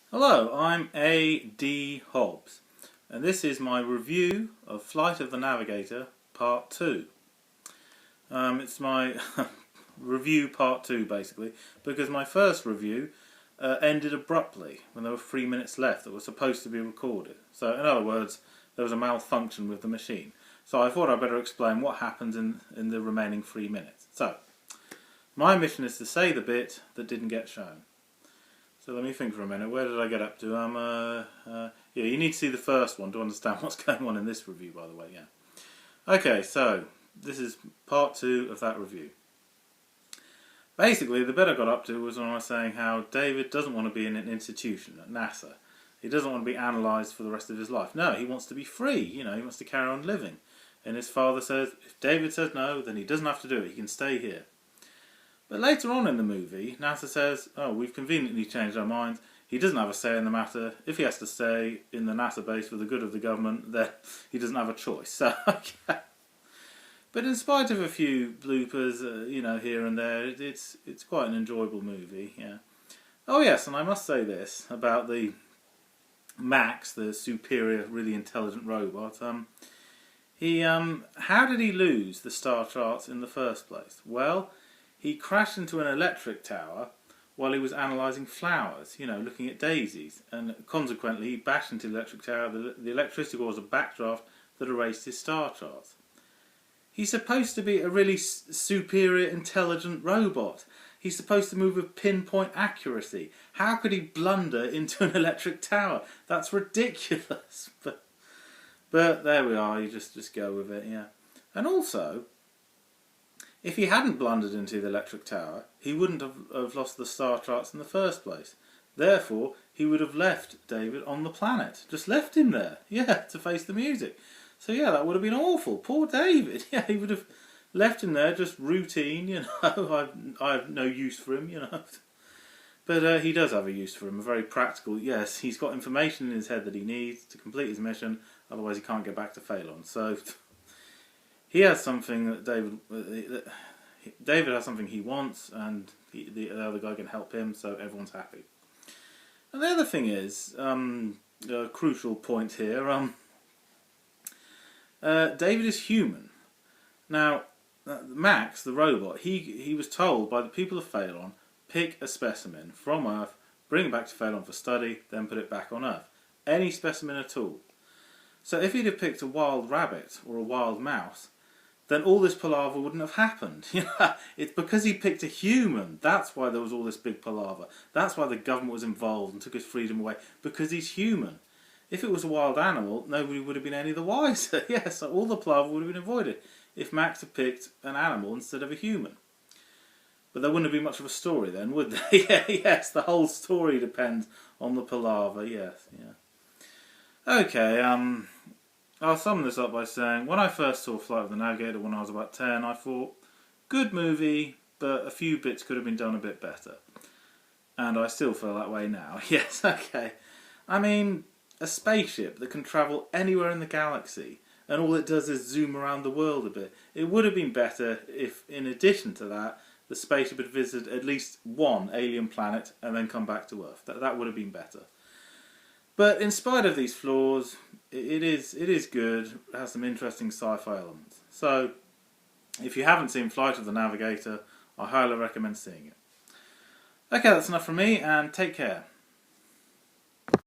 Hello, I'm A.D. Hobbs, and this is my review of Flight of the Navigator Part 2. It's my review Part 2 basically, because my first review ended abruptly when there were 3 minutes left that were supposed to be recorded. So in other words, there was a malfunction with the machine. So I thought I'd better explain what happens in the remaining 3 minutes. So, my mission is to say the bit that didn't get shown. So let me think for a minute. Where did I get up to? Yeah, you need to see the first one to understand what's going on in this review, by the way. Yeah. Okay, so this is part 2 of that review. Basically, the bit I got up to was when I was saying how David doesn't want to be in an institution at NASA. He doesn't want to be analysed for the rest of his life. No, he wants to be free. He wants to carry on living. And his father says, if David says no, then he doesn't have to do it. He can stay here. But later on in the movie, NASA says, oh, we've conveniently changed our minds. He doesn't have a say in the matter. If he has to stay in the NASA base for the good of the government, then he doesn't have a choice. So, okay. But in spite of a few bloopers, here and there, it's quite an enjoyable movie. Yeah. Oh yes, and I must say this about the Max, the superior, really intelligent robot. How did he lose the star charts in the first place? Well, he crashed into an electric tower while he was analysing flowers, looking at daisies, and consequently he bashed into the electric tower. The electricity caused a backdraft that erased his star charts. He's supposed to be a really superior, intelligent robot. He's supposed to move with pinpoint accuracy. How could he blunder into an electric tower? That's ridiculous. But there we are, you just go with it, yeah. And also, if he hadn't blundered into the electric tower, he wouldn't have lost the star charts in the first place. Therefore, he would have left David on the planet. Just left him there, yeah, to face the music. So yeah, that would have been awful. Poor David. Yeah, he would have left him there, just routine, I have no use for him, But he does have a use for him, a very practical, yes, he's got information in his head that he needs to complete his mission, otherwise he can't get back to Phalon. So he has something that David has something he wants, and the other guy can help him, so everyone's happy. And the other thing is, a crucial point here, David is human. Now, Max, the robot, he was told by the people of Phalon, pick a specimen from Earth, bring it back to Phalon for study, then put it back on Earth. Any specimen at all. So if he'd have picked a wild rabbit or a wild mouse, then all this palaver wouldn't have happened. It's because he picked a human. That's why there was all this big palaver. That's why the government was involved and took his freedom away, because he's human. If it was a wild animal, nobody would have been any the wiser. Yes, so all the palaver would have been avoided if Max had picked an animal instead of a human. But there wouldn't have been much of a story then, would there? Yeah, yes, the whole story depends on the palaver, yes, yeah. Okay, I'll sum this up by saying, when I first saw Flight of the Navigator when I was about 10, I thought, good movie, but a few bits could have been done a bit better. And I still feel that way now. Yes, okay. I mean, a spaceship that can travel anywhere in the galaxy, and all it does is zoom around the world a bit. It would have been better if, in addition to that, the spaceship had visited at least one alien planet and then come back to Earth. That would have been better. But in spite of these flaws, it is good. It has some interesting sci-fi elements. So, if you haven't seen Flight of the Navigator, I highly recommend seeing it. Okay, that's enough from me, and take care.